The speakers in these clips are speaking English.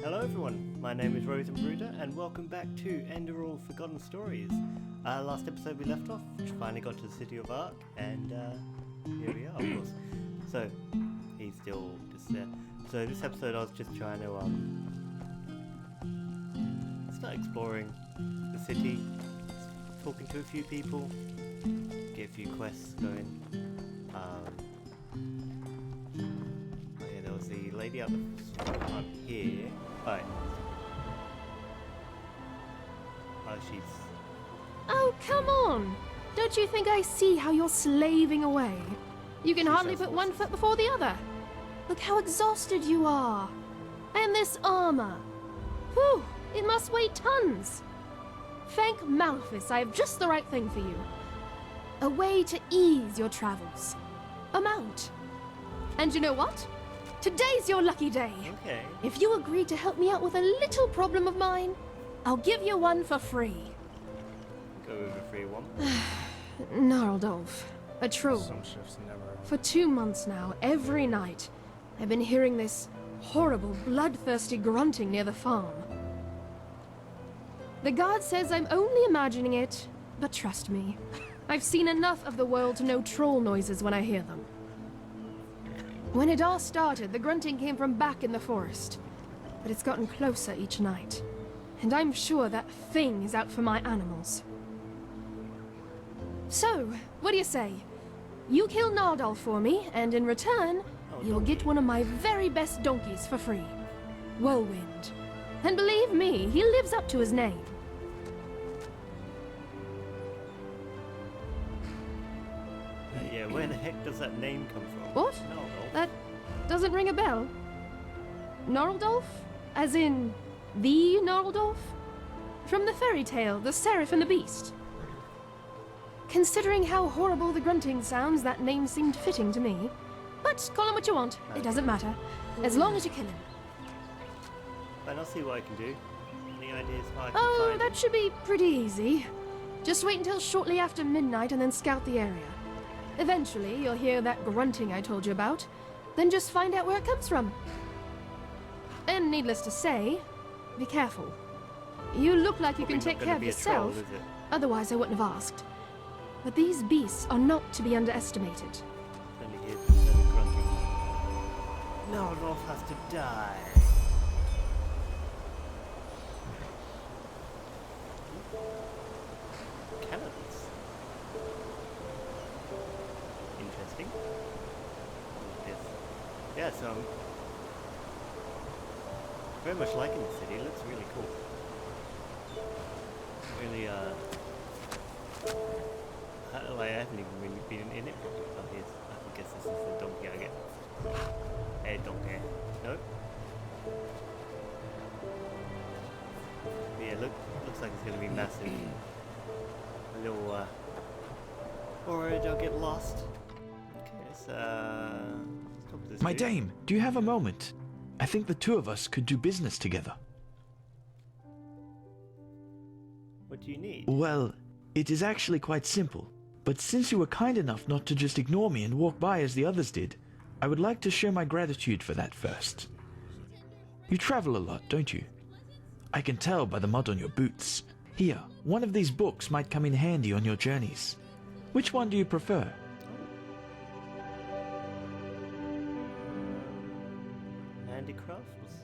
Hello everyone, my name is Rosenbruder and welcome back to Enderal Forgotten Stories. Last episode we left off, we finally got to the City of Ark, and here we are, of course. So, he's still just there. So this episode I was just trying to start exploring the city, talking to a few people, get a few quests going. There was the lady up here. Right. Oh, she's... Oh, come on! Don't you think I see how you're slaving away? You can hardly put one foot before the other. Look how exhausted you are. And this armor. Whew, it must weigh tons. Thank Malphus, I have just the right thing for you. A way to ease your travels. A mount. And you know what? Today's your lucky day. Okay. If you agree to help me out with a little problem of mine, I'll give you one for free. Go with a free one. Gnarldolf, a troll. Some shifts never. For 2 months now, every night, I've been hearing this horrible, bloodthirsty grunting near the farm. The guard says I'm only imagining it, but trust me, I've seen enough of the world to know troll noises when I hear them. When it all started, the grunting came from back in the forest, but it's gotten closer each night, and I'm sure that thing is out for my animals. So, what do you say? You kill Nardal for me, and in return, you'll get one of my very best donkeys for free. Whirlwind. And believe me, he lives up to his name. Yeah, where the heck does that name come from? What? Gnarldolf. That doesn't ring a bell. Gnarldolf? As in, the Gnarldolf? From the fairy tale, The Seraph and the Beast. Considering how horrible the grunting sounds, that name seemed fitting to me. But call him what you want, it doesn't matter. As long as you kill him. And I'll see what I can do. Any ideas how I can Oh, find that him? should be pretty easy. Just wait until shortly after midnight and then scout the area. Eventually, you'll hear that grunting I told you about. Then just find out where it comes from. And needless to say, be careful. You look like you Probably can not take gonna care of be a troll, yourself. is it? Otherwise, I wouldn't have asked. But these beasts are not to be underestimated. Only hear the grunting. Gnarldolf has to die. Cannons. Interesting. Yes. Yeah, so I'm very much liking the city. It looks really cool. Really, I haven't even really been in it. Oh, yes. I guess this is the donkey I get. Hey, donkey. Nope. Yeah, looks like it's going to be massive. A little, worried I'll get lost. Okay, so, let's talk to this My dude. dame, do you have a moment? I think the two of us could do business together. What do you need? Well, it is actually quite simple. But since you were kind enough not to just ignore me and walk by as the others did, I would like to show my gratitude for that first. You travel a lot, don't you? I can tell by the mud on your boots. Here, one of these books might come in handy on your journeys. Which one do you prefer? Handicrafts?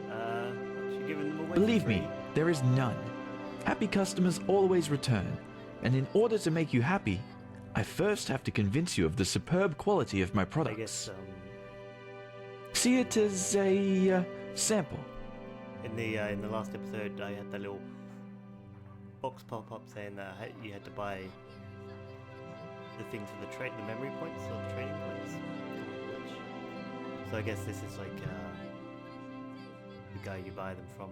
I don't know. What, you giving them away for Believe me, free? there is none. Happy customers always return, and in order to make you happy, I first have to convince you of the superb quality of my I products. guess, See it as a sample. in the last episode, I had that little box pop up saying that you had to buy the thing for the memory points or the training points. So I guess this is like the guy you buy them from.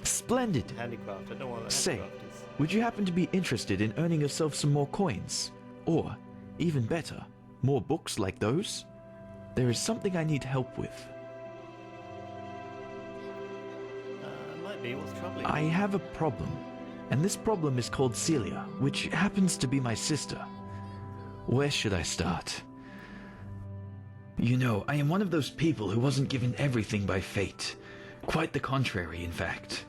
Splendid. Handicraft. I don't know what a Say, handicraft is. would you happen to be interested in earning yourself some more coins? Or, even better, more books like those? There is something I need help with. Might be. What's troubling I you? have a problem. and this problem is called Celia, which happens to be my sister. Where should I start? You know, I am one of those people who wasn't given everything by fate. Quite the contrary, in fact.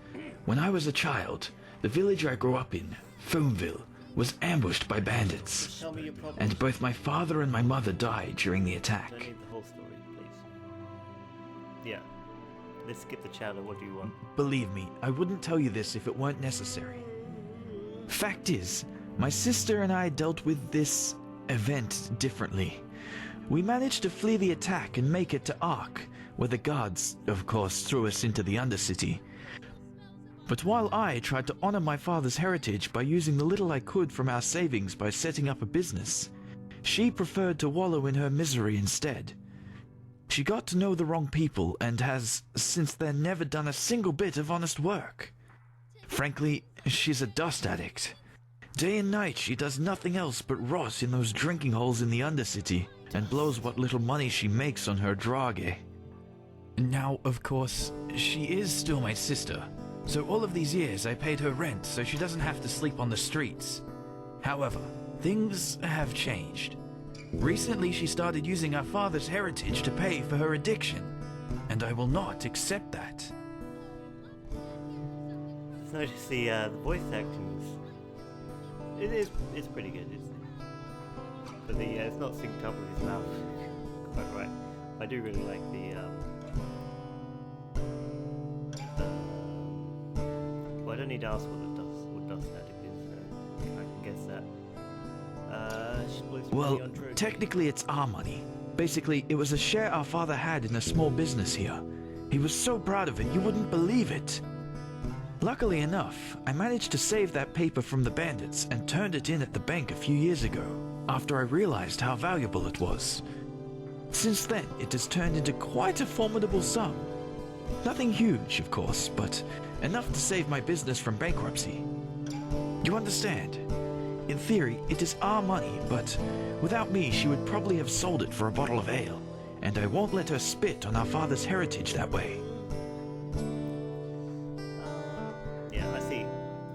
When I was a child, the village I grew up in, Foamville, was ambushed by bandits. Tell me your problem. And both my father and my mother died during the Don't attack. need the whole story, please. Yeah. Let's skip the chowder. What do you want? Believe me, I wouldn't tell you this if it weren't necessary. Fact is, my sister and I dealt with this event differently. We managed to flee the attack and make it to Ark, where the guards, of course, threw us into the Undercity. But while I tried to honor my father's heritage by using the little I could from our savings by setting up a business, she preferred to wallow in her misery instead. She got to know the wrong people and has, since then, never done a single bit of honest work. Frankly, she's a dust addict. Day and night she does nothing else but rot in those drinking holes in the Undercity and blows what little money she makes on her drage. Now, of course, she is still my sister, so all of these years I paid her rent so she doesn't have to sleep on the streets. However, things have changed. Recently she started using our father's heritage to pay for her addiction, and I will not accept that. Let's notice the voice acting. It's pretty good, isn't it? But it's not synced up with his mouth. Quite right. I do really like the well, I don't need to ask what dust addict is. I can guess that. She was Well, money on drugs. technically it's our money. Basically, it was a share our father had in a small business here. He was so proud of it, you wouldn't believe it. Luckily enough, I managed to save that paper from the bandits and turned it in at the bank a few years ago, after I realized how valuable it was. Since then, it has turned into quite a formidable sum. Nothing huge, of course, but enough to save my business from bankruptcy. You understand? In theory, it is our money, but without me, she would probably have sold it for a bottle of ale, and I won't let her spit on our father's heritage that way. Yeah, I see.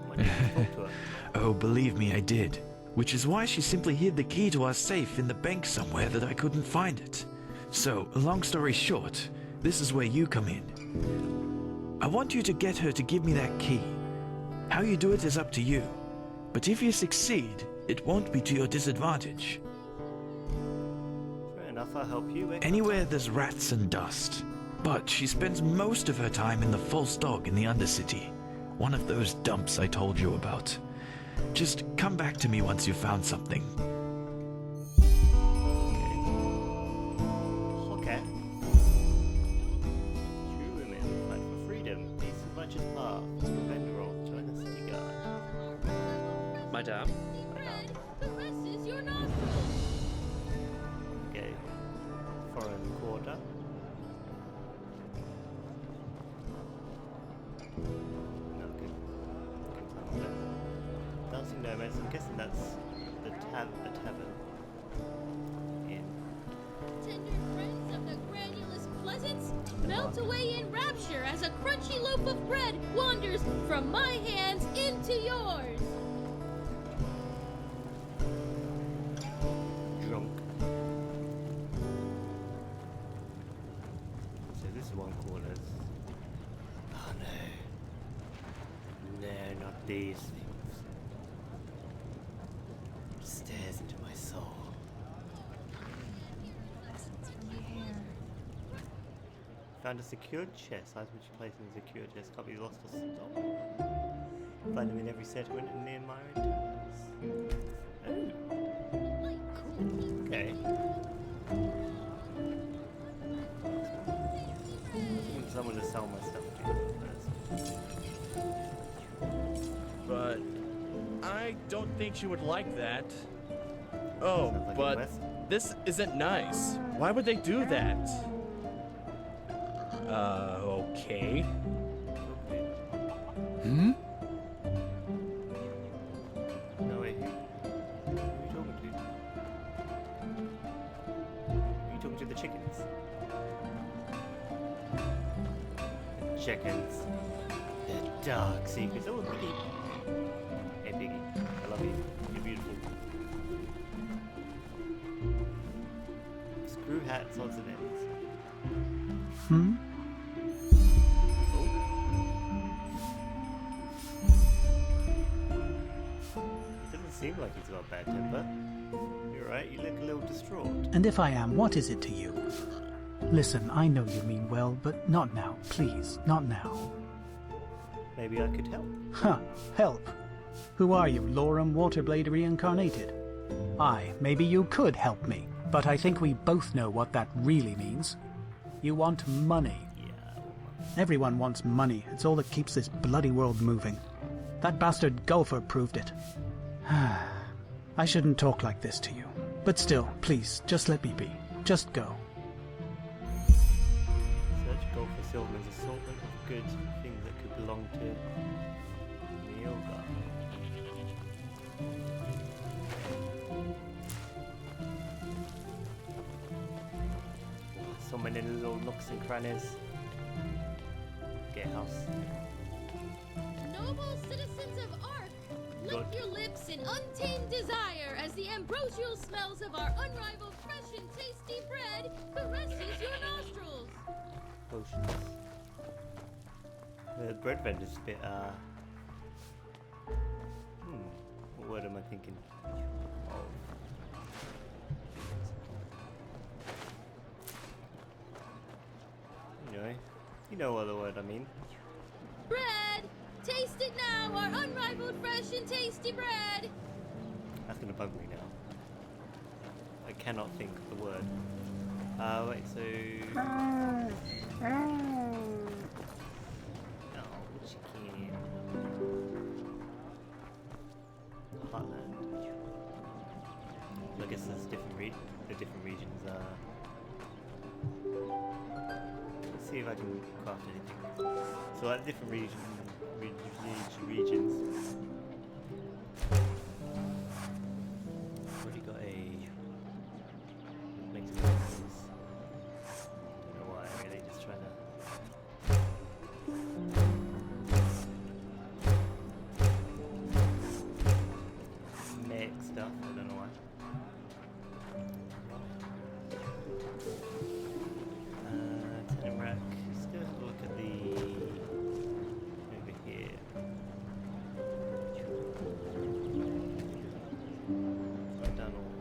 Why didn't you talk to her? Oh, believe me, I did. Which is why she simply hid the key to our safe in the bank somewhere that I couldn't find it. So, long story short, this is where you come in. I want you to get her to give me that key. How you do it is up to you. But if you succeed, it won't be to your disadvantage. Fair enough, I'll help you. Anywhere there's rats and dust. But she spends most of her time in the False Dog in the Undercity. One of those dumps I told you about. Just come back to me once you've found something. Okay. True women fight for freedom. Peace and righteous path. Enderal, join the city guard. Madame? The rest is your nostril. Okay. Foreign quarter. No, good. Good time on that. Dancing nomads. I'm guessing that's the tavern. In. Tender friends of the granulous pleasance, melt away in rapture as a crunchy loaf of bread wanders from my hands into yours. Drunk. So this is one corner. Oh no. No, not these things. Stares into my soul. Found a secured chest. Items which you place in a secure chest can't be lost or stolen. Find them in every settlement and near Myron towns. Oh. Cool. Okay. I need someone to sell my stuff to first. But I don't think she would like that. Sounds Oh, like a but quest. this isn't nice. Why would they do that? Okay. Hmm? No way. Who are you talking to? Are you talking to the chickens? The chickens. They're dark secrets. Oh, pretty. odds and ends. Hmm? Doesn't seem like he's got a bad temper. You're right, you look a little distraught. And if I am, what is it to you? Listen, I know you mean well, but not now. Please, not now. Maybe I could help. Huh, help. Who are you, Lorem Waterblade reincarnated? Aye, maybe you could help me, but I think we both know what that really means. You want money. Yeah. Everyone wants money. It's all that keeps this bloody world moving. That bastard Gulfer proved it. I shouldn't talk like this to you. But still, please, just let me be. Just go. Search gold for Silverman's assortment of goods and things that could belong to Neilgar. So many little nooks and crannies. Get a house. Noble citizens of Ark, lick your lips in untamed desire as the ambrosial smells of our unrivaled fresh and tasty bread caresses your nostrils. Potions. The bread vendor's a bit, what word am I thinking? Oh. You know what the word I mean. Bread! Taste it now, our unrivaled fresh and tasty bread! That's gonna bug me now. I cannot think of the word. Wait, so... Oh, chicken. Heartland. I guess there's the different regions, let's see if I can craft anything. So at different regions. Already got a makes it sense. Don't know why. I'm really just trying to. Make stuff. I don't know why. Tenant rack. Let's go have a look at the over here. I've done all.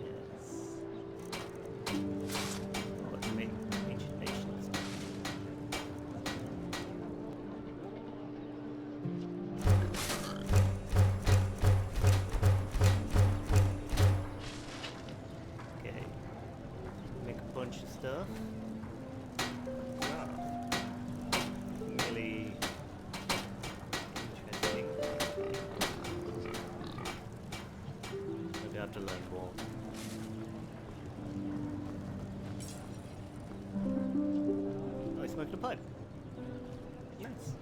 Yes. Oh, let's make ancient nations. Okay. Make a bunch of stuff. Wow. Really interesting. Maybe I have to learn more. Oh, I smoked a pipe. Nice.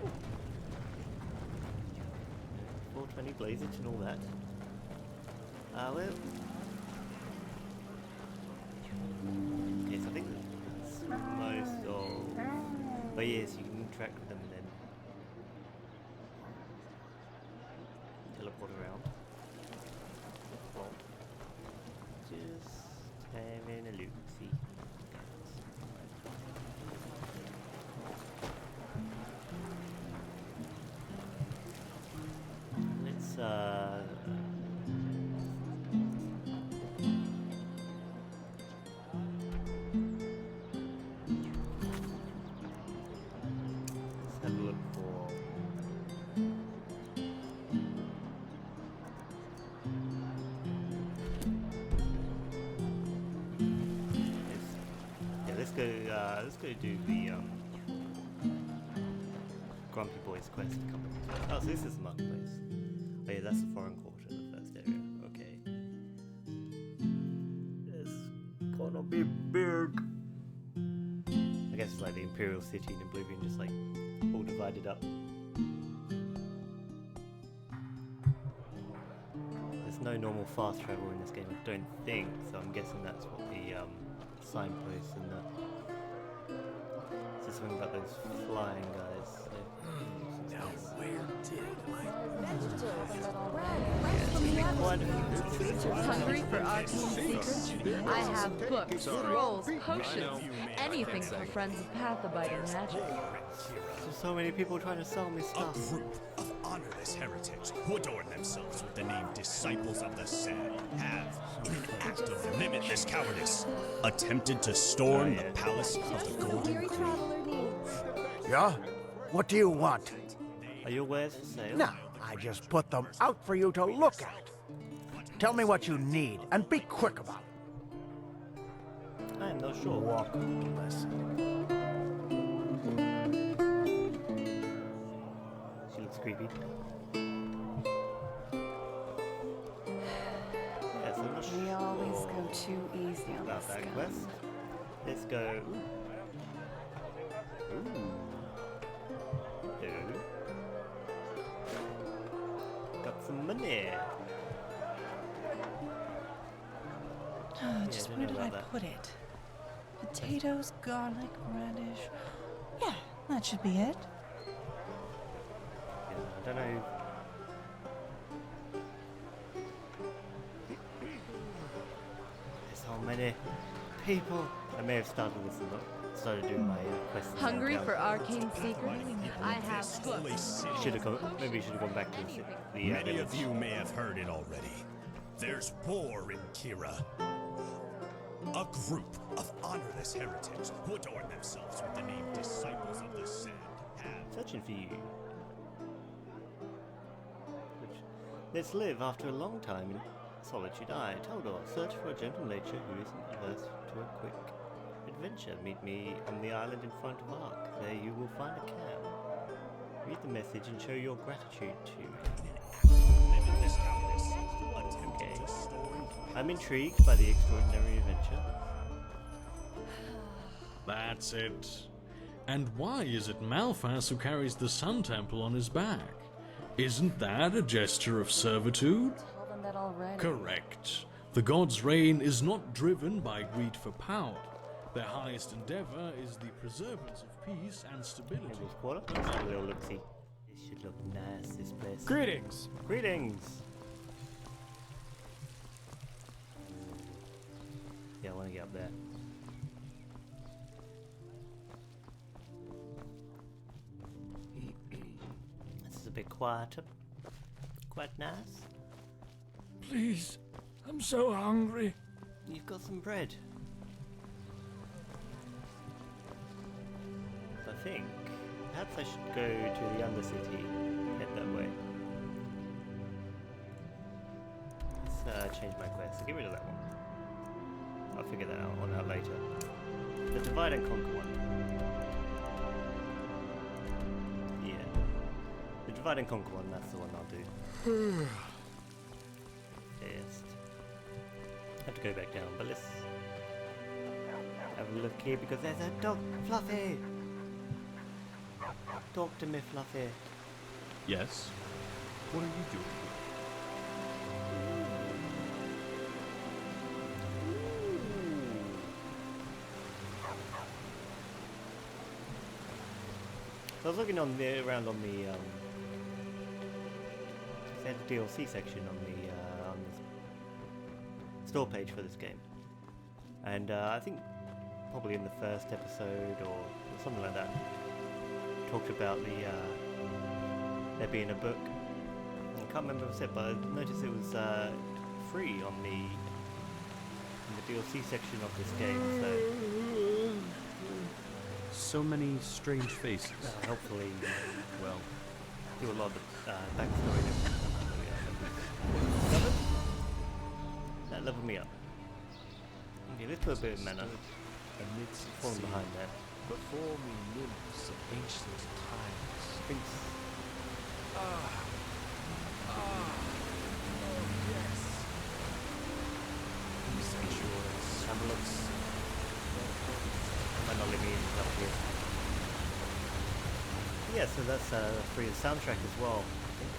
Cool. 420 blazage and all that. Well. Yes, I think that's most of. But yes, you can interact with them and then teleport around. Well, just having a look, see. Let's have a look for let's go do the Grumpy Boys quest. Oh, so this is the marketplace. Oh yeah, that's the foreign quarter, the first area. Okay. It's gonna be big. I guess it's like the Imperial City in Oblivion, just like all divided up. There's no normal fast travel in this game, I don't think, so I'm guessing that's what the signposts and the... It's just something about those flying guys. So. Now where did I... Bread, quite a few. Hungry for arcane secrets? I have books, scrolls, potions, anything for friends of Pathabite and magic. There's so many people trying to sell me A stuff. group of honorless heretics who adorn themselves with the name Disciples of the Sand have, in an act of limitless cowardice, attempted to storm the palace of the Golden Queen. Yeah? What do you want? Are your wares for sale? No, I just put them out for you to look at. Tell me what you need, and be quick about it. I am not sure. Walk lesson. She looks creepy. Yes, I'm not We sure always go too easy on about this that guy. quest. Let's go. Ooh. Ooh. Got some money. Just don't where know did I about that. put it? Potatoes, garlic, radish. Yeah, that should be it. Yeah, I don't know. There's so many people. I may have started this a lot. Started doing my quests. Hungry for arcane secrets? I have books. Should have gone. Maybe should have gone back to the Many of village. you may have heard it already. There's war in Kira. A group of honorless heretics who adorn themselves with the name Disciples of the Sand have. Searching for you. Which, let's live after a long time in solitude. I, Taldor, search for a gentle nature who isn't averse to a quick adventure. Meet me on the island in front of Ark. There you will find a camp. Read the message and show your gratitude to me. Limitless cowardice, attempting Okay. to storm. I'm intrigued by the extraordinary adventure. That's it. And why is it Malphas who carries the Sun Temple on his back? Isn't that a gesture of servitude? Tell them that already. Correct. The god's reign is not driven by greed for power. Their highest endeavor is the preservance of peace and stability. Table's quarter. Let's have a little look-see. This should look nice, this place. Greetings. Greetings! Yeah, I want to get up there. This is a bit quieter. Quite nice. Please, I'm so hungry. You've got some bread. I think perhaps I should go to the Undercity, head that way. Let's change my quest. Get rid of that one. I'll figure that out later. The Divide and Conquer one. Yeah. The Divide and Conquer one, that's the one I'll do. Just have to go back down, but let's have a look here because there's a dog. Fluffy! Talk to me, Fluffy. Yes? What are you doing? So I was looking around on the they had a DLC section on the store page for this game, and I think probably in the first episode or something like that talked about there being a book. I can't remember what it said, but I noticed it was free on in the DLC section of this game. So many strange faces. So hopefully, Well, do a lot of the backstory. That leveled me up. Okay, let's put a bit of mana. amidst Falling behind there. before me nymphs of ancient times. Prince. Sensuous. Have a look. Might not let me in up here. Yeah, so that's free the soundtrack as well, I think.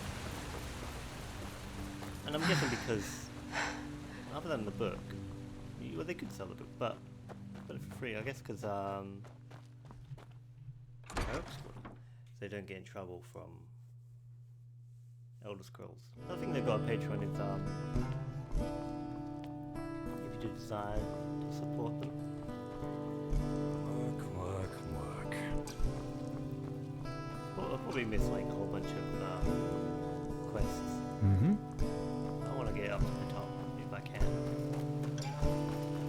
And I'm guessing because, other than the book, well, they could sell the book, but it for free, I guess, because so they don't get in trouble from Elder Scrolls. I think they've got a Patreon if you do desire to support them. Work. Well, I'll probably miss like a whole bunch of quests. I want to get up to the top if I can,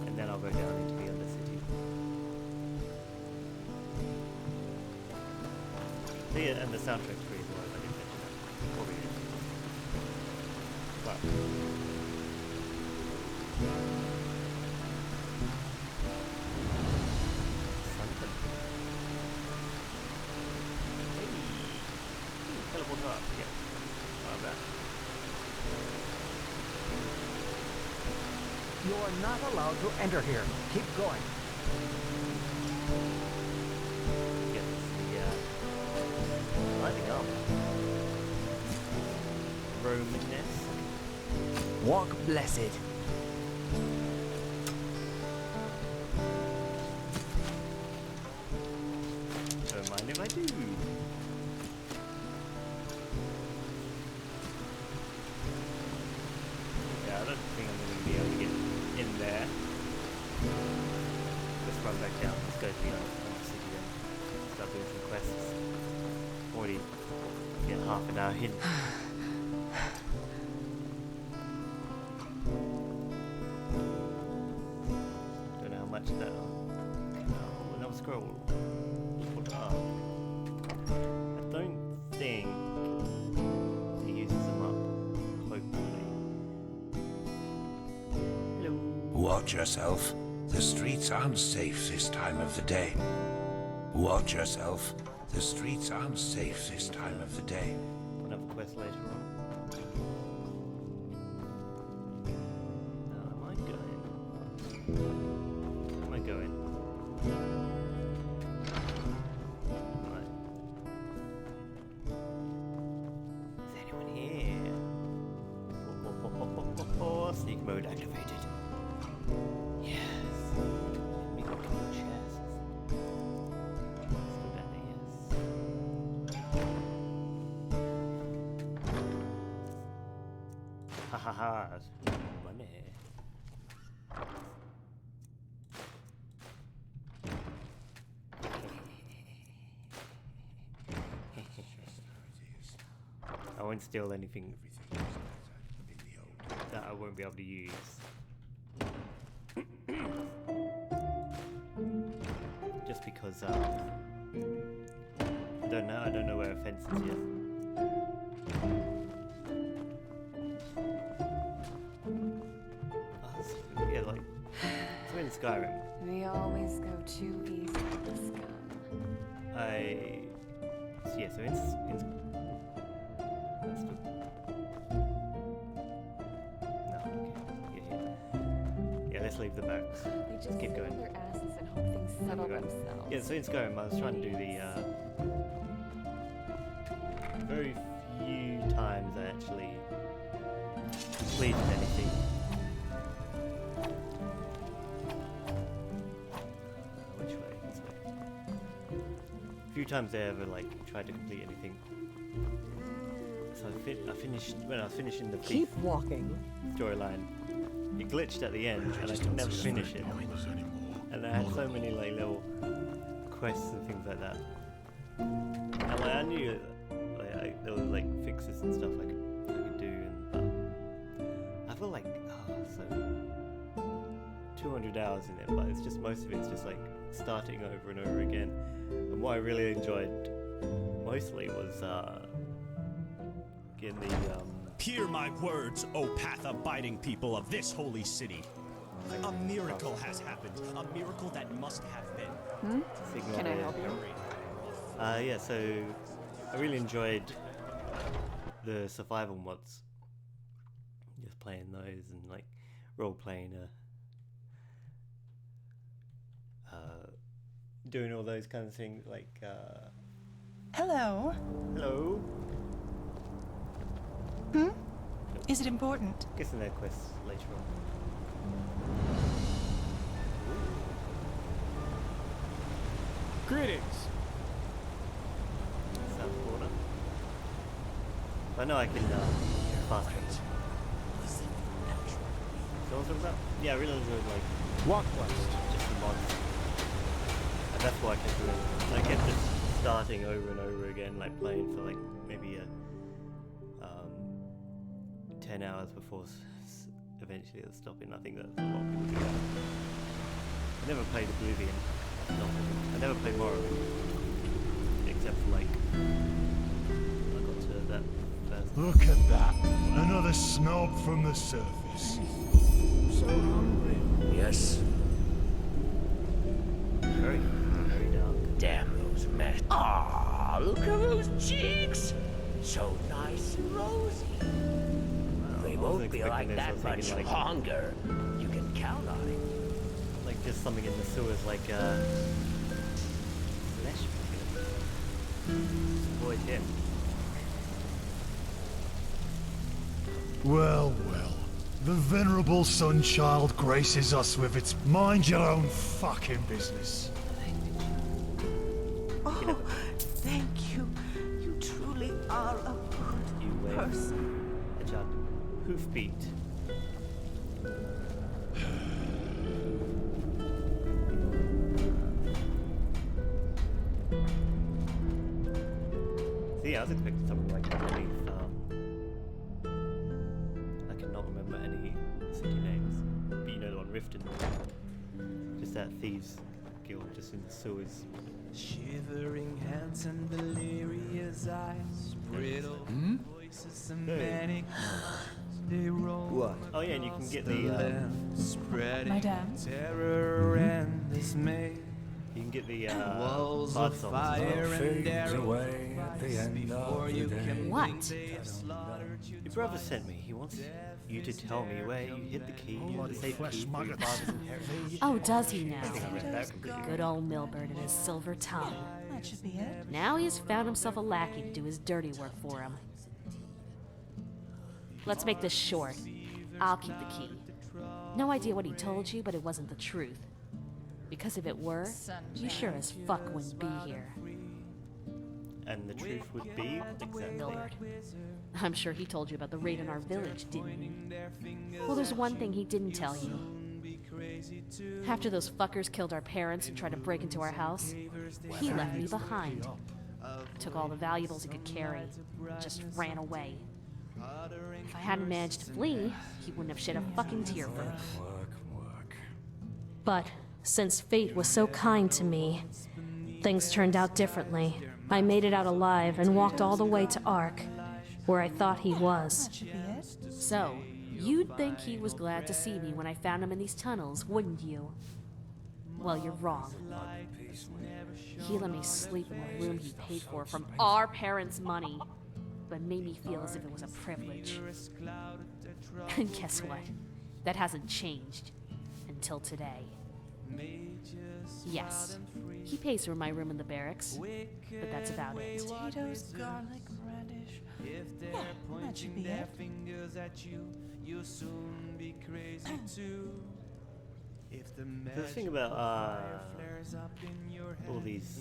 and then I'll go down into the other city. So yeah, and the soundtrack's pretty cool. I didn't mention that. Probably is. But something. Hey, teleport up. Yeah. Not bad. You're not allowed to enter here. Keep going. Get the lighting up. Romanesque. Walk blessed. Don't mind if I do. Yeah, I don't think I'm going to be able to get in there. Let's run back down. Let's go to the other city and start doing some quests. Already get half an hour in. Don't know how much that. Another scroll. What up? I don't think he uses them up. Hopefully. Hello. Watch yourself. The streets aren't safe this time of the day. Watch yourself. The streets aren't safe this time of the day. Another quest later on. Now, am I going? Am I going? Right. Is anyone here? Sneak mode activated. Yes. Let me look in your chests. Let's go down there, yes. Ha ha ha. Money. I won't steal anything that I won't be able to use. Just because I don't know where a fence is yet. Yeah, like so in Skyrim. We always go too easy with this gun. So in let's leave the barracks. They just keep sit going. on their asses and hope things settle themselves. Yeah, so in Skyrim I was trying to do the very few times I actually completed anything. Which way? This way. A few times I ever like tried to complete anything. So I finished when I was finishing the Keep walking. storyline. It glitched at the end, and I could never finish it. And I had so many like little quests and things like that. And like, I knew there were like fixes and stuff I could do, and I feel like 200 hours in it, but it's just most of it's just like starting over and over again. And what I really enjoyed mostly was getting the Hear my words, O path-abiding people of this holy city. A miracle has happened. A miracle that must have been. Can I help you? Yeah, so I really enjoyed the survival mods. Just playing those and like role-playing, doing all those kind of things like, Hello. hello? Is it important? Guessing their quests later on. Greetings. South corner. I know I can fast travel. So what's it about? Yeah, I really enjoyed like What quest? just the mods. And that's why I kept doing it. I kept just starting over and over again, like playing for like maybe 10 hours before eventually it's stopping. I think that's a lot of people do that. I never played Oblivion. I never played Morrowind. Except for like I got to that first. Look at that. Another snob from the surface. So hungry. Yes. Very dark. Damn those mess. Ah, look at those cheeks. So nice and rosy. They won't be like that much like, longer. You can count on it. Like just something in the sewers, like flesh. Avoid him. Well, well. The venerable sunchild graces us with its mind your own fucking business. Oh, thank you. You truly are a good person. A child. Hoofbeat. See, I was expecting something like that. I cannot remember any city names. But you know the one, Riften. Just that thieves guild just in the sewers. Shivering hands and delirious eyes, brittle voices and manic. They roll. What? Oh yeah, and you can get the spreading Madame? terror and dismay. you can get the Walls bard of songs. fire and Fades arrows away at the end before of the you day. can What? blink, they have slaughtered you Your brother sent me. He wants you to tell me where you hid the key, the safe key for your father's inheritance. Oh, does he I think I now? read that completely. Good old Milburn and his silver tongue. That should be it. Now he's found himself a lackey to do his dirty work for him. Let's make this short. I'll keep the key. No idea what he told you, but it wasn't the truth. Because if it were, you sure as fuck wouldn't be here. And the truth would be exactly. Milbert. I'm sure he told you about the raid on our village, didn't he? Well, there's one thing he didn't tell you. After those fuckers killed our parents and tried to break into our house, he left me behind. Took all the valuables he could carry, just ran away. If I hadn't managed to flee, he wouldn't have shed a fucking tear for me. But since fate was so kind to me, things turned out differently. I made it out alive and walked all the way to Ark, where I thought he was. So, you'd think he was glad to see me when I found him in these tunnels, wouldn't you? Well, you're wrong. He let me sleep in the room he paid for from our parents' money, but made me feel as if it was a privilege. And guess what? That hasn't changed. Until today. Yes, he pays for my room in the barracks, but that's about it. Potatoes, garlic, radish. Yeah, that should be it. You'll soon be crazy too. If the The thing about all these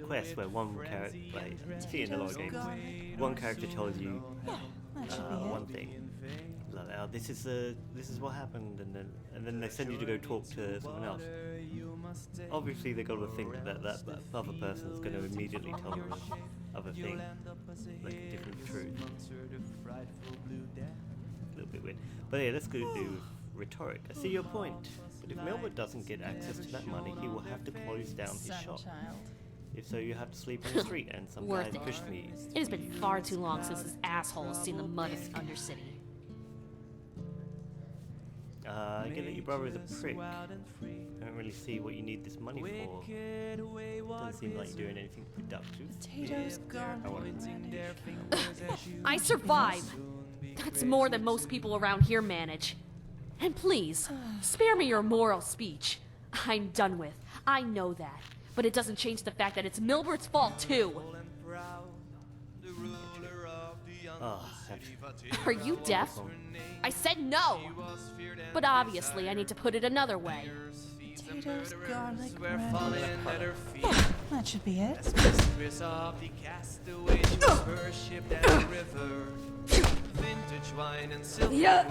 quests where one character, like, you see in a lot of games, one character tells you one thing, like, oh, this is what happened, and then they send you to go talk to someone else. Obviously, they got to think that other person is going to immediately tell them other thing, like a different truth. A little bit weird, but yeah, let's go do rhetoric. I see your point, but if Milbert doesn't get access to that money, he will have to close down his shop. If so, you have to sleep on the street, and some guys pushed me. It has been far too long since this asshole has seen the mud of the Undercity. I get that your brother is a prick. I don't really see what you need this money for. Doesn't seem like you're doing anything productive. Potatoes, garlic, I survive! That's more than most people around here manage. And please, spare me your moral speech. I'm done with. I know that. But it doesn't change the fact that it's Milbert's fault, too. Are you deaf? I said no! But obviously, I need to put it another way. Potatoes, garlic, radish. that should be it. As mistress of the castaway, she was first ship down the river. Vintage wine and silver and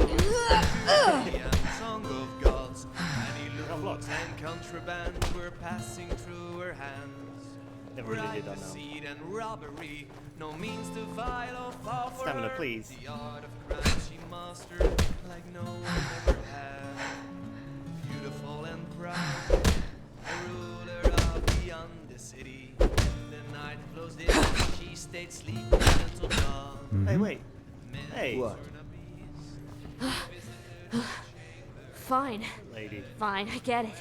song of gods. Many looks and contraband were passing through her hands. Never really did that now. Deceit and robbery, no means to file or fall for Stamina, her. please. The art of crime she mastered like no one ever had. Beautiful and proud, a ruler of the Undercity. The night closed in, she stayed sleeping until dawn. Hey, wait. Hey. What? Fine. Lady. Fine, I get it.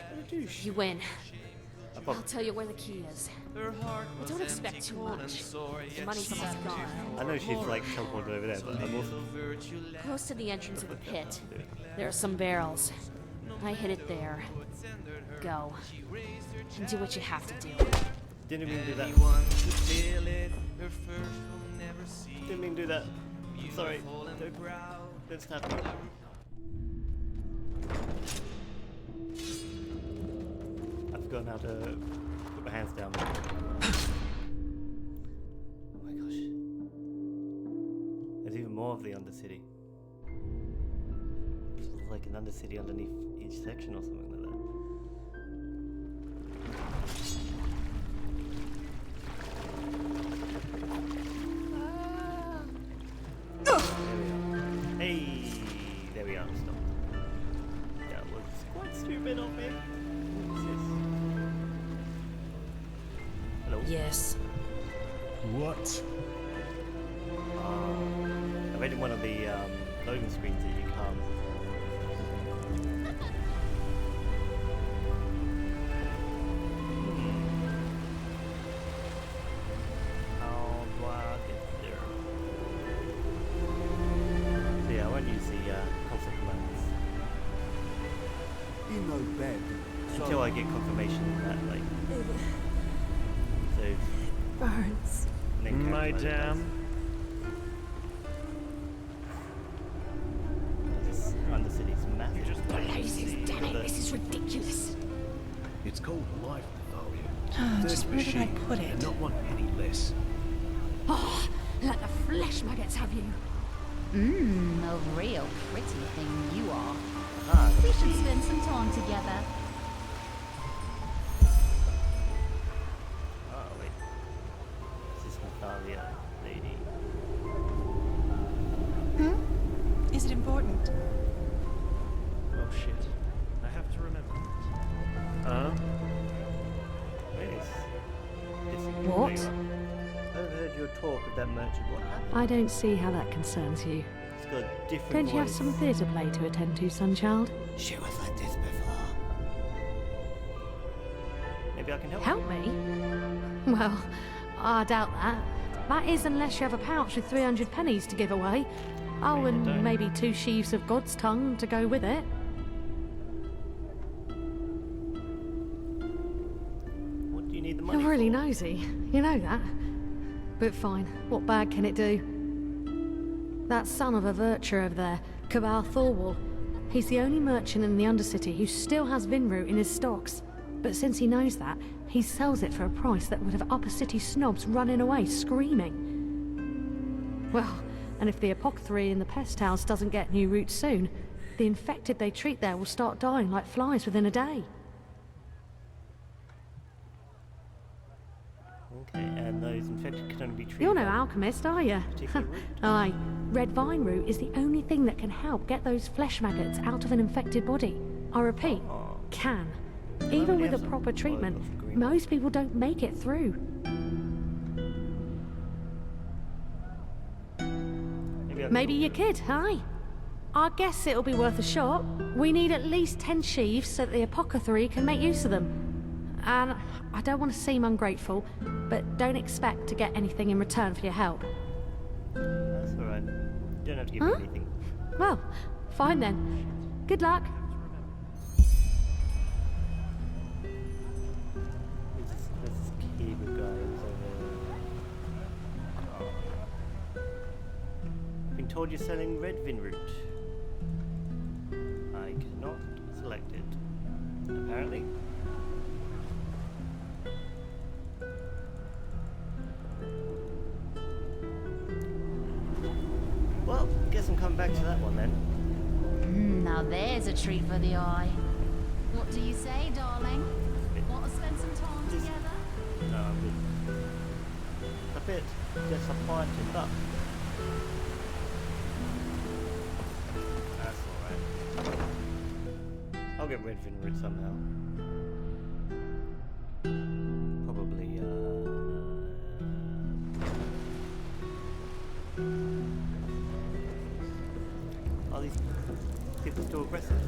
You win. I'll I'll tell you where the key is. Her heart But was don't empty, expect too cold and much. sore, The yet money's she almost searched gone. I know she's like teleported over there, but I'm also... Close to the entrance of the pit. There are some barrels. I hid it there. Go. And do what you have to do. Didn't even do that. Didn't mean to do that. Sorry. Don't snap me. I've forgotten how to put my hands down. Oh my gosh. There's even more of the Undercity. There's like an Undercity underneath each section or something like that. Hey, there we are. Stop. That was quite stupid of me. What's this? Hello. Yes. What? I read in one of the loading screens that you can't. How do I get there? So yeah, I won't use the console commands In no bed. until I get confirmation that like. So. Burns. Madame. This Undercity's massive. Blazes, damn it, this is ridiculous. It's called life, Just where did I put it? not one penny less. Oh, let the flesh maggots have you. A real pretty thing you are. Ah, We should spend some time together. oh wait. This is Natalia, lady. Is it important? Oh shit. I have to remember. What? I overheard your talk with that merchant. What happened? I don't see how that concerns you. It's got a different Don't you have voice. some theatre play to attend to, Sunchild? She was like this before. Maybe I can help. Help me? Well, I doubt that. That is unless you have a pouch with 300 pennies to give away. Oh, Maybe I and don't. maybe 2 sheaves of God's tongue to go with it. What do you need the money You're really for? nosy. You know that. But fine, what bad can it do? That son of a Virtue over there, Cabal Thorwall, he's the only merchant in the Undercity who still has Vinroot in his stocks. But since he knows that, he sells it for a price that would have upper city snobs running away screaming. Well, and if the apothecary in the pest house doesn't get new roots soon, the infected they treat there will start dying like flies within a day. Okay, and those infected can only be treated. You're no by alchemist, are you? particular root. Aye. Red vine root is the only thing that can help get those flesh maggots out of an infected body. I repeat, Oh. can. I Even already with have a some. proper Oh, treatment, that's the green most people don't make it through. Maybe you could, aye. I guess it'll be worth a shot. We need at least 10 sheaves so that the apothecary can make use of them. And I don't want to seem ungrateful, but don't expect to get anything in return for your help. That's alright. You don't have to give Huh? me anything. Well, fine then. Good luck. Who's this cable guy who's over there? Been told you're selling red Vinroot. I cannot select it. Apparently. guess I'm coming back to that one then. Now there's a treat for the eye. What do you say, darling? Want to spend some time together? No, I'm good. A bit disappointed, but that's alright. I'll get rid of Vinrid somehow. Probably, are these people still aggressive?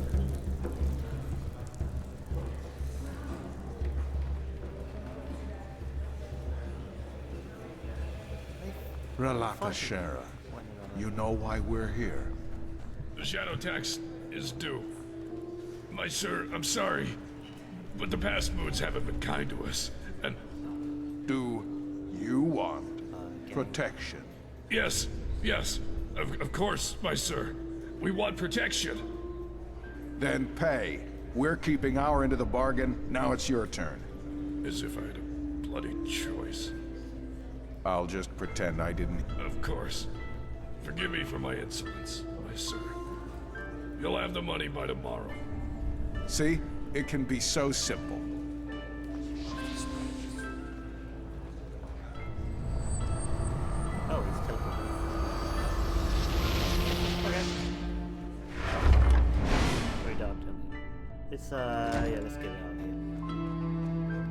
Relakashera, you know why we're here? The shadow tax is due. My sir, I'm sorry, but the past moods haven't been kind to us, and... Do you want protection? Yes, of course, my sir. We want protection. Then pay. We're keeping our end of the bargain, now it's your turn. As if I had a bloody choice. I'll just pretend I didn't... Of course. Forgive me for my insolence, my sir. You'll have the money by tomorrow. See? It can be so simple. Oh, it's teleporting. Okay. Very dark down here. Let's, yeah, let's get out of here.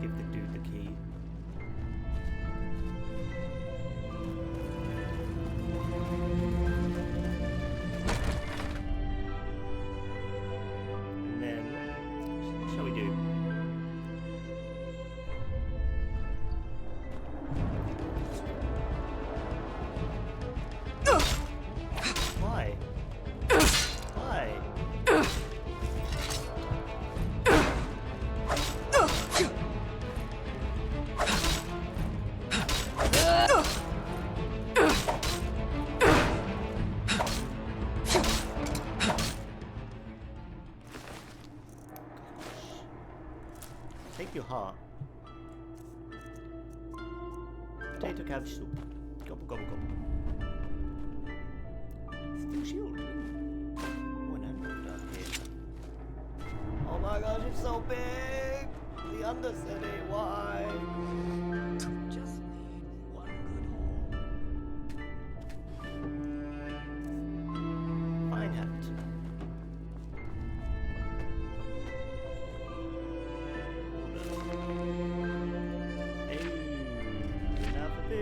Give the dude the key. And then, what shall we do? Why? Why? Take your heart. Potato cabbage soup. Gobble, gobble, gobble. Steel shield. One hand up here. Oh my gosh, it's so big! The Undercity, why? Just need one good Fine hat. Hey, enough a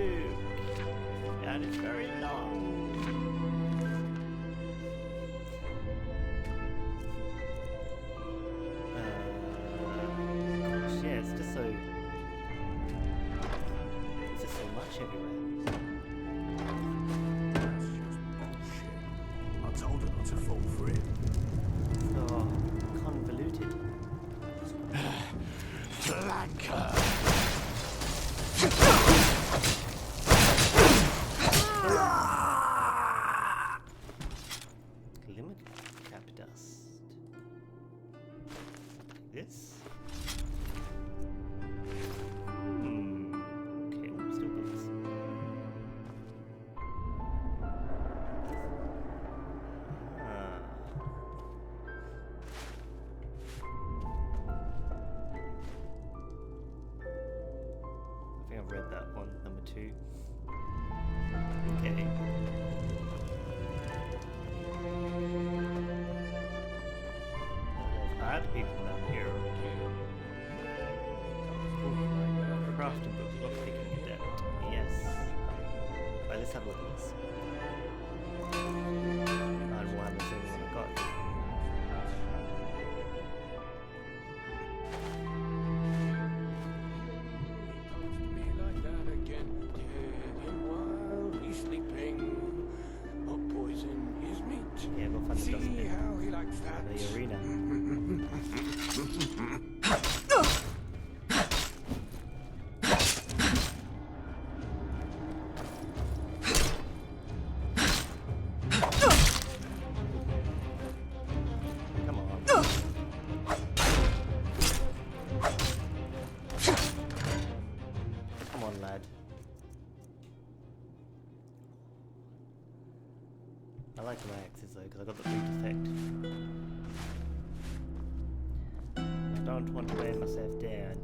book. And it's very long. Gosh, yeah, it's just so much everywhere. That's just bullshit. I told her not to fall for it. Oh, convoluted. Flanker! Limited cap dust. This. Okay, still books. I think I've read that one, number 2. Okay. There's bad people down here. Crafting book, lockpicking adept. Yes. Right, let's have a look at this. And why am I saying what I got? Me like that again. Dead and wild, he's sleeping. A poison is meat. Yeah, go find the See dustbin. how he likes that. The arena. Come on. Come on, lad. I like my axes though, because I got the boot effect. I don't want to weigh myself down.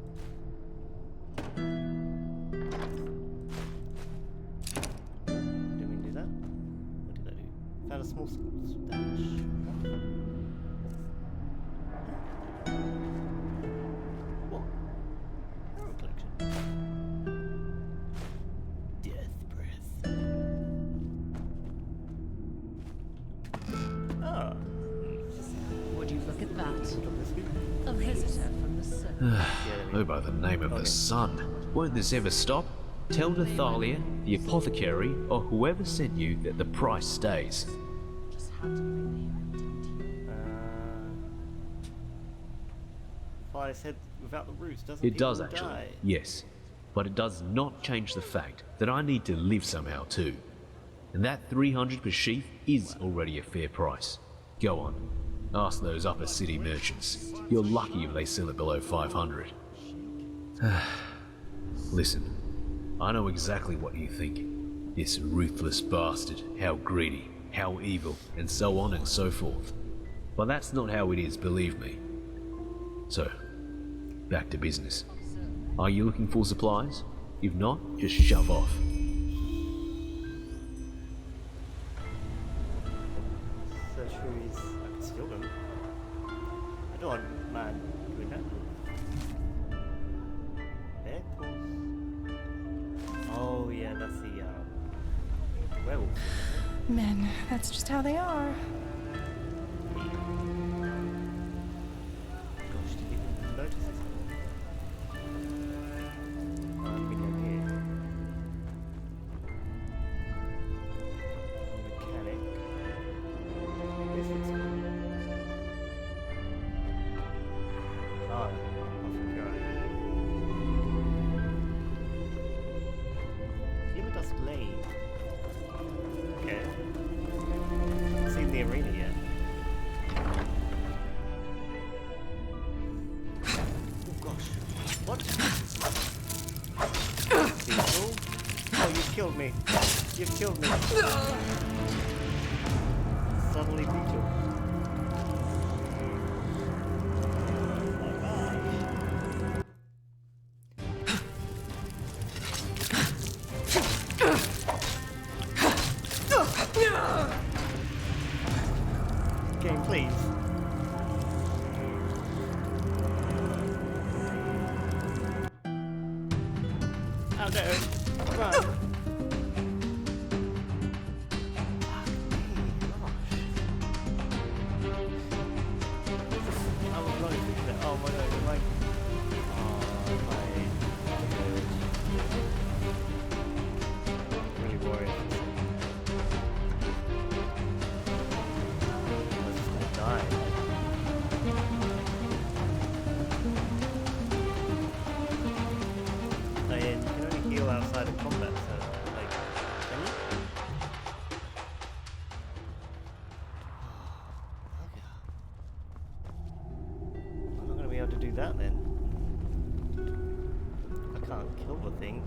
Didn't mean to do that. What did I do? Found a small stash. What? Arrow collection. Death breath. Ah. Would you look at that? A visitor from the sun. Oh, by the name of the sun. Won't this ever stop? Tell Nathalia, the apothecary, or whoever sent you that the price stays. Fire said without the roots doesn't It does people actually, die? yes. But it does not change the fact that I need to live somehow too. And that 300 per sheaf is already a fair price. Go on. Ask those upper city merchants. You're lucky if they sell it below 500. Listen, I know exactly what you think. This ruthless bastard, how greedy, how evil, and so on and so forth. But that's not how it is, believe me. So, back to business. Are you looking for supplies? If not, just shove off. Search for his... I can steal them. I don't mind doing that. Beckles. Oh yeah, that's the werewolf. Men, that's just how they are. Gosh, did you even notice this? Alright, we go here. Mechanic. This looks cool. Oh, I forgot. Dust Lane. Okay. Haven't seen the arena yet. Oh gosh. What? People? Oh, you've killed me. You've killed me. Suddenly Beetle. Game, please. Oh no! Run! Oh my god, am I... Oh my... Really worried. Die. And you can only heal outside of combat, so like, can you? Okay. I'm not gonna be able to do that then. I can't kill the thing.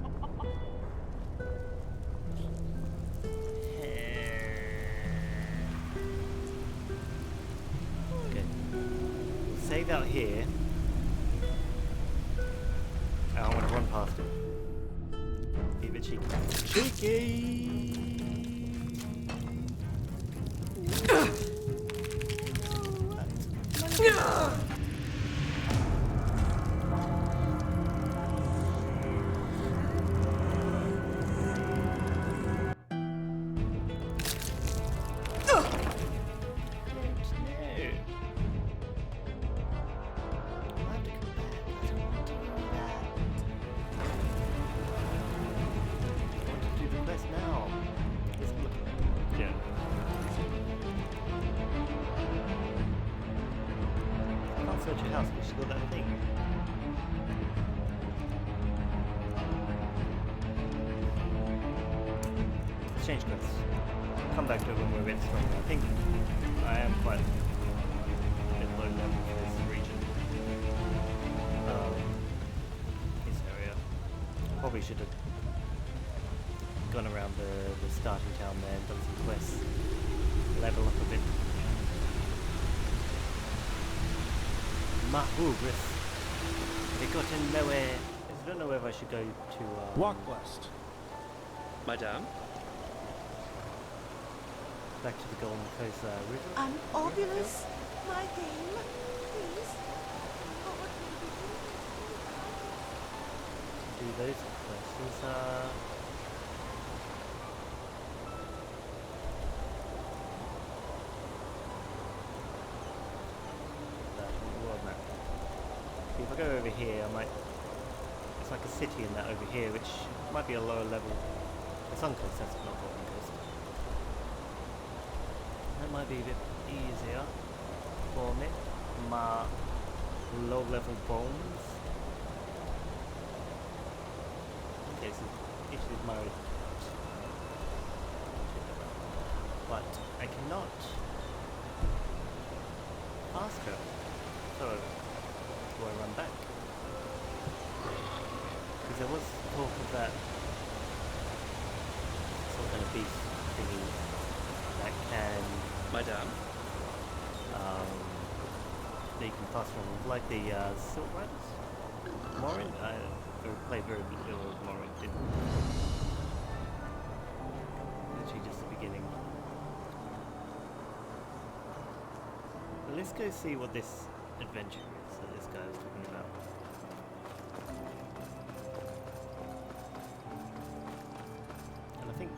Save out here. Oh, I want to run past it. Be a bit cheeky. Cheeky! Search your house, we should go that thing. Let's change quests. Come back to it when we're a bit stronger. I think I am quite a bit low level for this region. This area. Probably should have gone around the starting town there and done some quests. It level up a bit. Mahubris. They got in nowhere. I don't know whether I should go to. Walk west. Madame? Back to the Golden Coast River. An obulus, my game, please. Do those questions. World map. If I go over here, I might. It's like a city in that over here, which might be a lower level. The Sun Coast, that's not Golden Coast. That might be a bit easier for me. My low level bones. Okay, so Italy's married. But I cannot ask her. So, do I run back? Because there was talk of that some kind of beast thingy that can... Madame? That you can pass from, like the Silk Riders? Morin? I played very little of Morin, didn't literally just the beginning. But let's go see what this adventure is that this guy was talking about. And I think,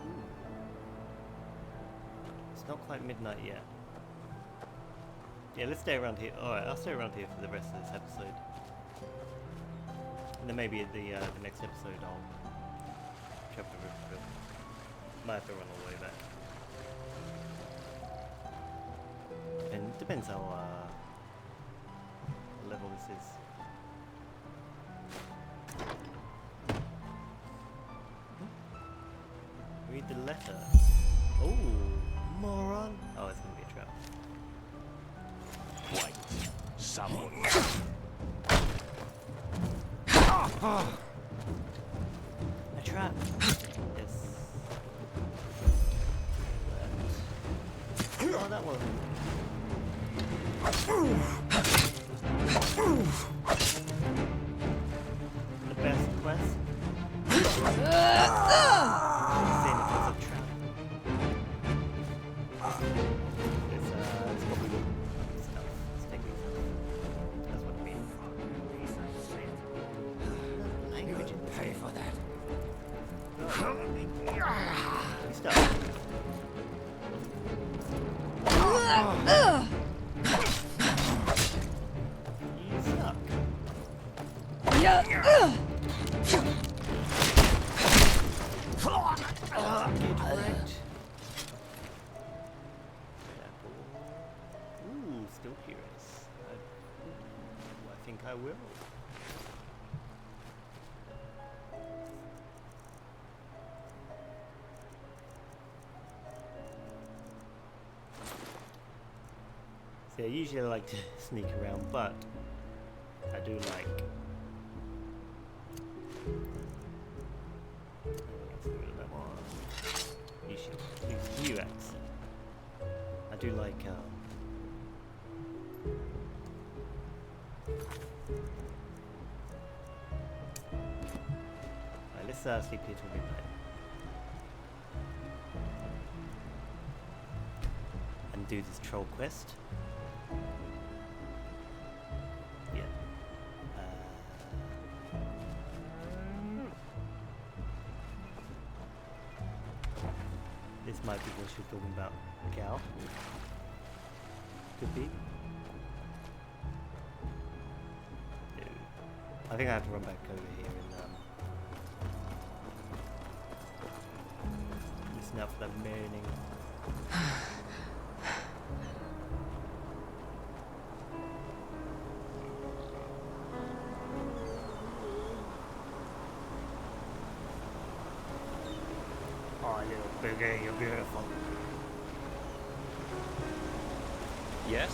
it's not quite midnight yet. Yeah, let's stay around here. Alright, I'll stay around here for the rest of this episode. And then maybe at the next episode I'll jump the river bill. Might have to run all the way back. And depends how level this is. Read the letter. Oh, moron! Oh, it's gonna be a trap. Wait, someone. A trap. Yes. Oh, that wasn't. The best quest. Saying it was a trap. It's probably good stuff. It's taking stuff. That's what I mean. Language. Pay for that. We start. You suck. Get wrecked. Ooh, still curious. I think I will. See, I usually like to sneak around, but I do like. Let's get rid of that one. You should use new accent. I do like. Alright, let's sleep here till midnight. And do this troll quest. Yeah. This might be what she's talking about. Gal. Could be. No. I think I have to run back over here and listen out for that moaning. Oh, little booger, you're beautiful. Yes?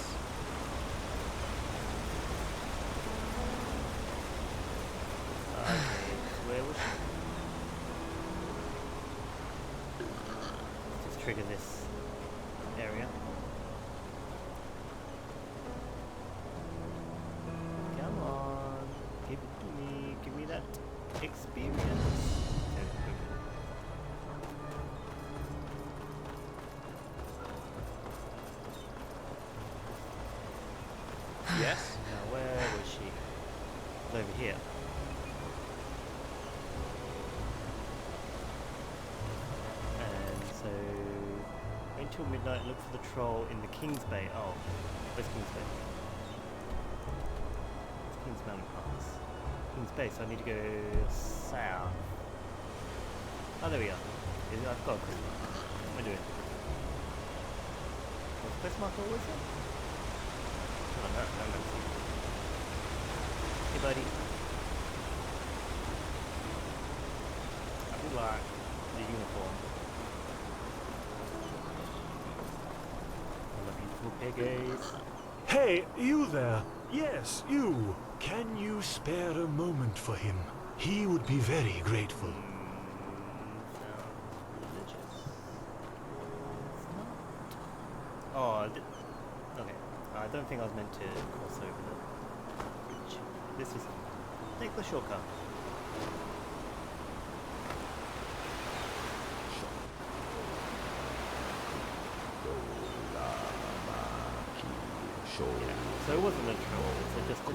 Okay, where was she? Let's just trigger this area. Yes? Now, where was she? It was over here. And so, wait until midnight, look for the troll in the King's Bay. Oh, where's King's Bay? It's King's Mountain Pass. King's Bay, so I need to go south. Oh, there we are. I've got a quest mark. What am I doing? What's the quest mark always there? Oh no, no. Hey buddy. I do like the uniform. And the beautiful piggies. Hey, you there. Yes, you. Can you spare a moment for him? He would be very grateful. Oh, okay. I don't think I was meant to cross over the bridge. This is... Take the shortcut. Yeah, so it wasn't a troll, so just a...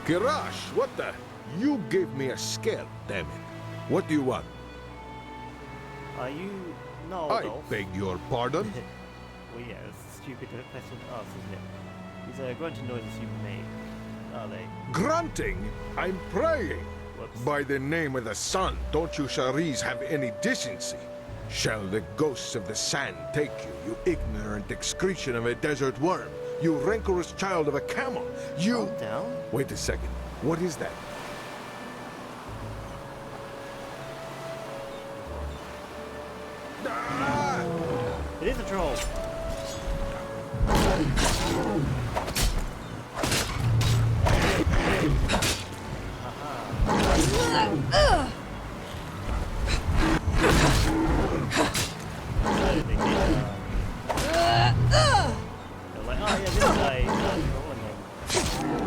Kirash, what the? You gave me a scare, damn it. What do you want? Are you... No, I Adolf. beg your pardon? Well, yeah, it's a stupid question to ask, isn't it? These are grunting noises you make, are they? Grunting? I'm praying. Whoops. By the name of the sun, don't you Sharis have any decency? Shall the ghosts of the sand take you, you ignorant excretion of a desert worm? You rancorous child of a camel? You... Calm down. Wait a second. What is that? It is a troll. They're like, oh yeah, this guy is not trolling him.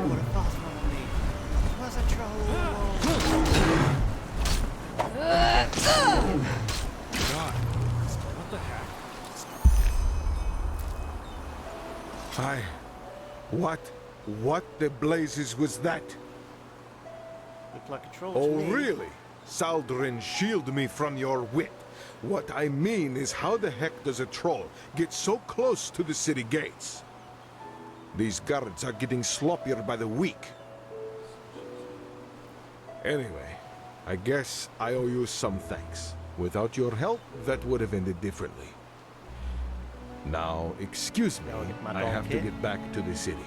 What a fast one on me. It was a troll. God. What the heck? What the blazes was that? Looked like a troll Oh, to me. really? Saldrin, shield me from your wit. What I mean is, how the heck does a troll get so close to the city gates? These guards are getting sloppier by the week. Anyway, I guess I owe you some thanks. Without your help, that would have ended differently. Now, excuse me, I have to get back to the city.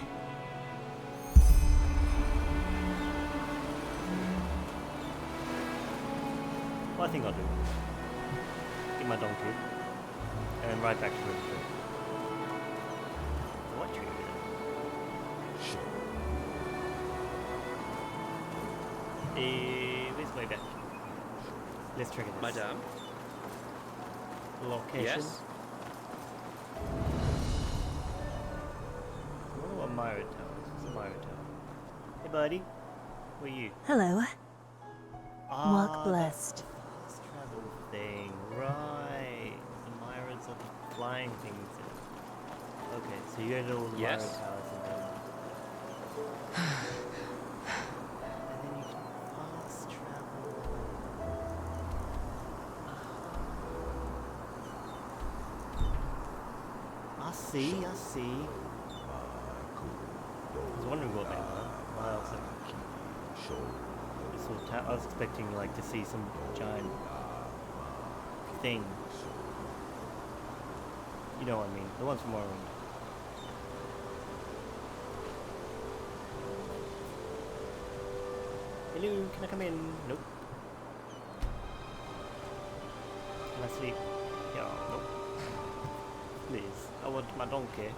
Well, I think I'll do. Get my donkey. And then ride back to it. What tree? Where's the way back? Let's trigger this. Madame? Location. Yes? I wonder what Myra Tower is. What's a Myra Tower? Hey, buddy. Where are you? Hello. Ah, Walk blessed. the fast travel thing. Right. The Myras are the flying things. Okay, so you go to all the Yes. Myra Towers and then... and then you can fast travel. I see, I see. I was wondering what they were. Why I was like, this sort of I was expecting like to see some giant thing. You know what I mean? The ones from Morrowind. Hello, can I come in? Nope. Can I sleep? Yeah, nope. Please, I want my donkey.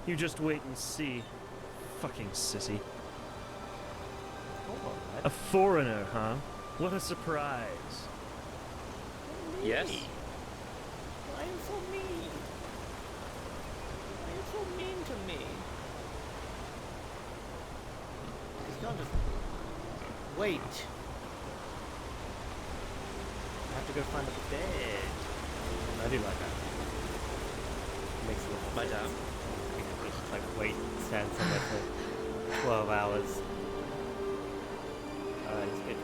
You just wait and see. Fucking sissy. A foreigner, huh? What a surprise. Yes? Why are you so mean? Why are you so mean to me? You can't just wait. I have to go find a bed. I do like that. Makes it look My time. Just like wait, stand somewhere for 12 hours. Alright, let's get to it.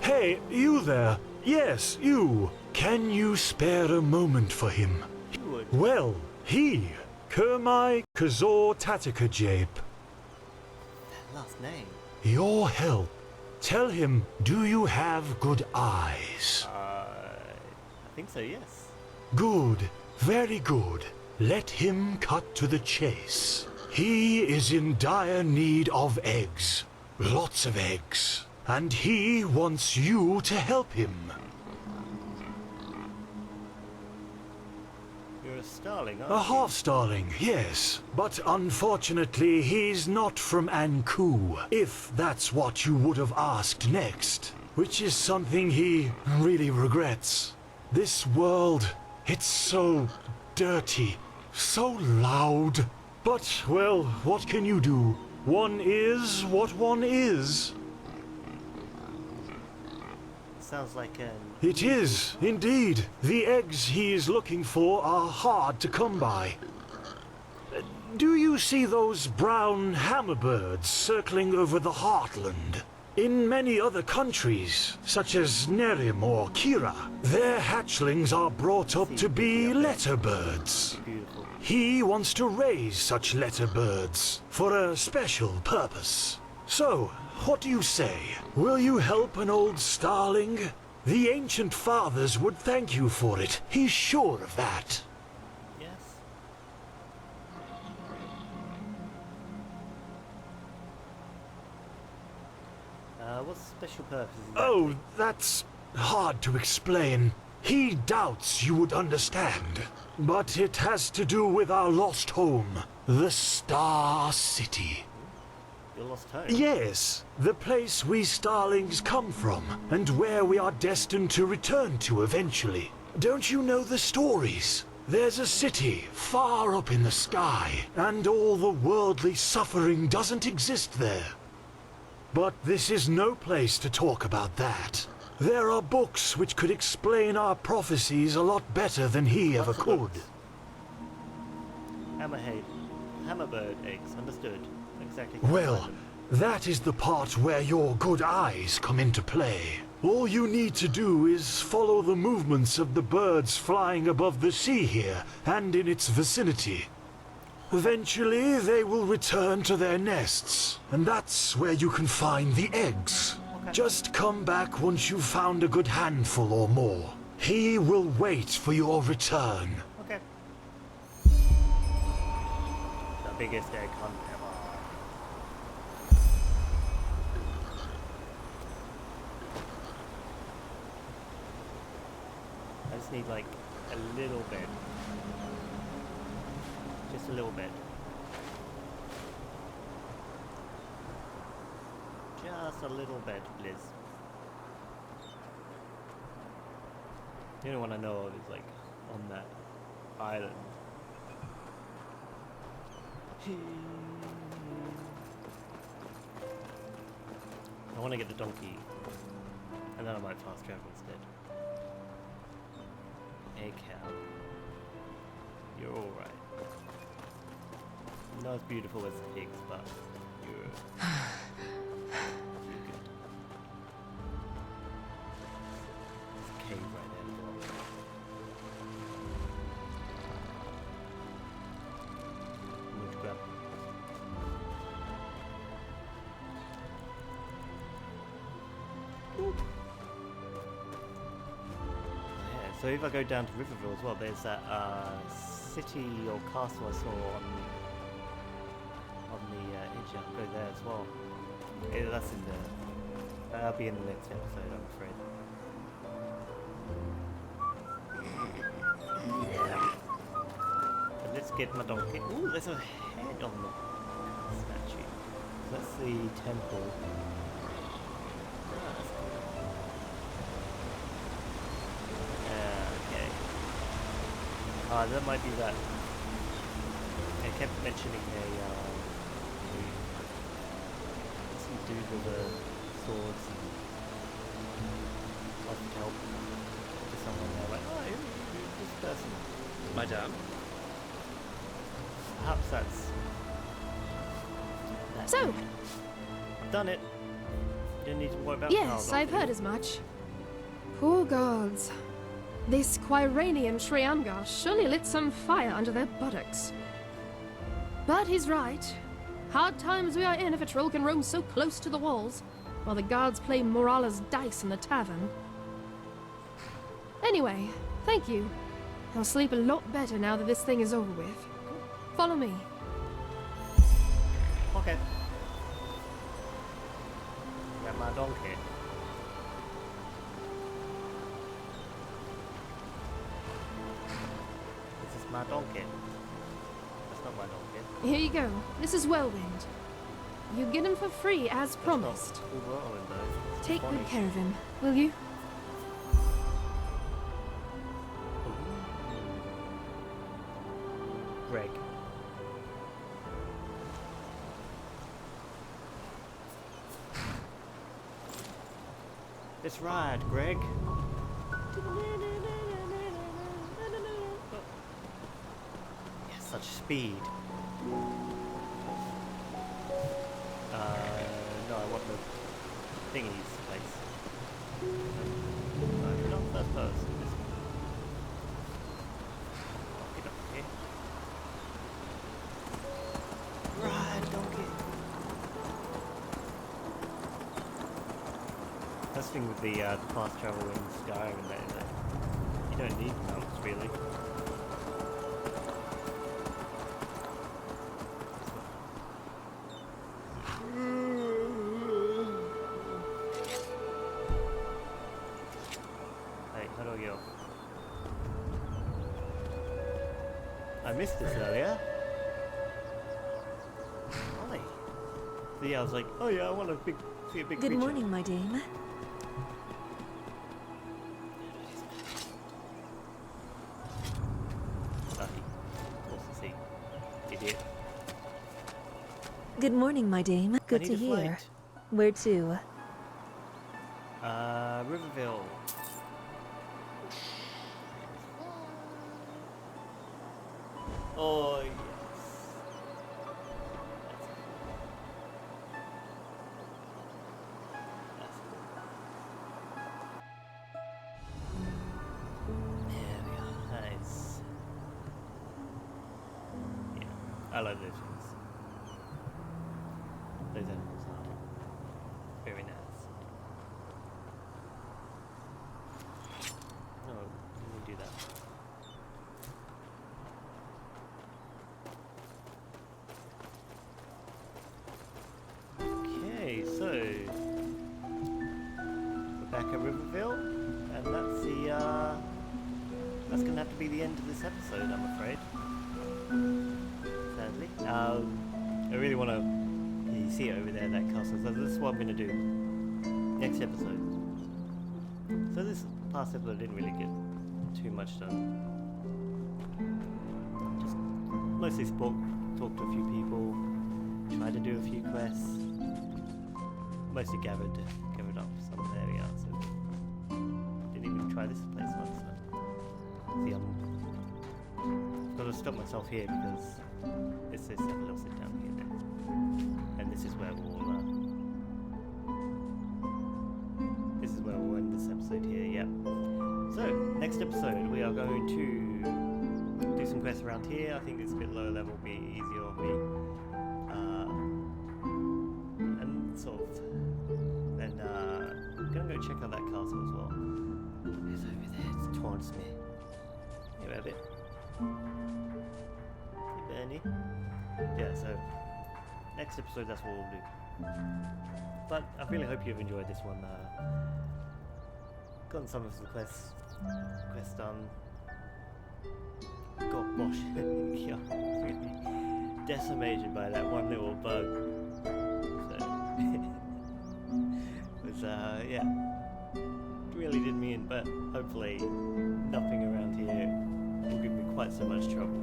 Hey, you there? Yes, you. Can you spare a moment for him? Well, he, Kermai Kazor Tatakajape. Last name? Your help. Tell him, do you have good eyes? I think so, yes. Good, very good. Let him cut to the chase. He is in dire need of eggs. Lots of eggs. And he wants you to help him. You're a starling, aren't A you? half-starling, yes. But unfortunately, he's not from Anku, if that's what you would have asked next. Which is something he really regrets. This world, it's so dirty, so loud. But, well, what can you do? One is what one is. Sounds like an... It is, indeed. The eggs he is looking for are hard to come by. Do you see those brown hammerbirds circling over the heartland? In many other countries, such as Nerim or Kira, their hatchlings are brought up to be letterbirds. He wants to raise such letterbirds for a special purpose. So, what do you say? Will you help an old starling? The ancient fathers would thank you for it. He's sure of that. Yes. What's the special purpose? Oh, that's hard to explain. He doubts you would understand. But it has to do with our lost home, the Star City. Your lost home? Yes, the place we starlings come from, and where we are destined to return to eventually. Don't you know the stories? There's a city far up in the sky, and all the worldly suffering doesn't exist there. But this is no place to talk about that. There are books which could explain our prophecies a lot better than he ever could. Hammerbird eggs, understood. Exactly. Well, that is the part where your good eyes come into play. All you need to do is follow the movements of the birds flying above the sea here and in its vicinity. Eventually, they will return to their nests, and that's where you can find the eggs. Okay. Just come back once you've found a good handful or more. He will wait for your return. Okay. The biggest egg hunt ever. I just need like a little bit. Just a little bit. Just a little bit, please. The only one I know of is like on that island. I want to get the donkey, and then I might fast travel instead. Hey cow, you're alright. Not as beautiful as the pigs, but you're good. There's a cave right there as well. I'm going to grab. Ooh. Yeah, so if I go down to Riverville as well, there's that city or castle I saw on the edge. I'll go there as well. Yeah, that's in the... that'll be in the next episode, I'm afraid. But let's get my donkey. Ooh, there's a head on the statue. That's the temple. Okay. That might be that. I kept mentioning some dude with swords. offered help to someone. They're like, oh, who's this person? Madame? Perhaps that's So, I've done it. You don't need to worry about yes, I've heard as much. Poor gods. This Quiranian Shreyangar surely lit some fire under their buttocks. But he's right. Hard times we are in if a troll can roam so close to the walls, while the guards play Morala's dice in the tavern. Anyway, thank you. I'll sleep a lot better now that this thing is over with. Follow me. Okay. Got my donkey. This is my donkey. That's not my donkey. Here you go. This is Whirlwind. You get him for free as promised. Whirlwind, though. Take good care of him, will you? Greg. Let's ride, Greg. Yeah, such speed. No, I want the thingies place. No, not first person. Get up here. Ride, donkey. That's the thing with the fast travel in Skyrim and that you don't need mounts really. Hey, how do I get off? I missed this earlier. Why? So yeah, I was like, oh yeah, I want to see a big Good creature. morning, my dame. Good morning, my dame. Good to hear. Where to? Riverville. Oh, yes. There we are. Nice. Yeah, I love those things. Those animals are very nice. No, let me do that. Okay, so we're back at Riverville, and that's the that's gonna have to be the end of this episode, I'm afraid. Sadly, I really want to. You see it over there, that castle. So this is what I'm gonna do next episode. So this past episode didn't really get too much done. Just mostly talked to a few people, tried to do a few quests. Mostly gathered up some areas. So didn't even try this place once. So. See, I've got to stop myself here because it's this little sit down here then. And this is where we'll end this episode here, yeah. So, next episode we are going to do some quests around here. I think it's a bit lower level, be easier on me. And sort of then I'm gonna go check out that castle as well. It's over there, it taunts me. You have it. Hey Bernie. Yeah, so next episode, that's what we'll do. But I really hope you've enjoyed this one. Gotten some of the quests done. Got Bosch yeah, really decimated by that one little bug. So it was yeah, really did me in. But hopefully, nothing around here will give me quite so much trouble.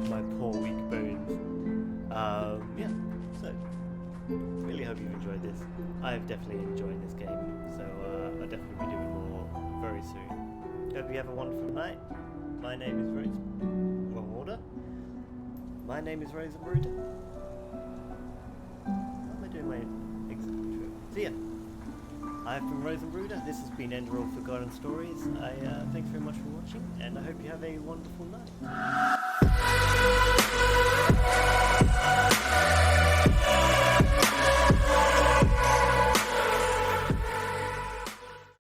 My poor weak bones. Yeah, so really hope you've enjoyed this. I've definitely enjoyed this game, so I'll definitely be doing more very soon. Hope you have a wonderful night. My name is Rose. Wrong order. My name is Rose and Bruder. What am I doing my exit? See ya. I've been Rose and Bruder. This has been Enderal Forgotten Stories. Thanks very much for watching, and I hope you have a wonderful night.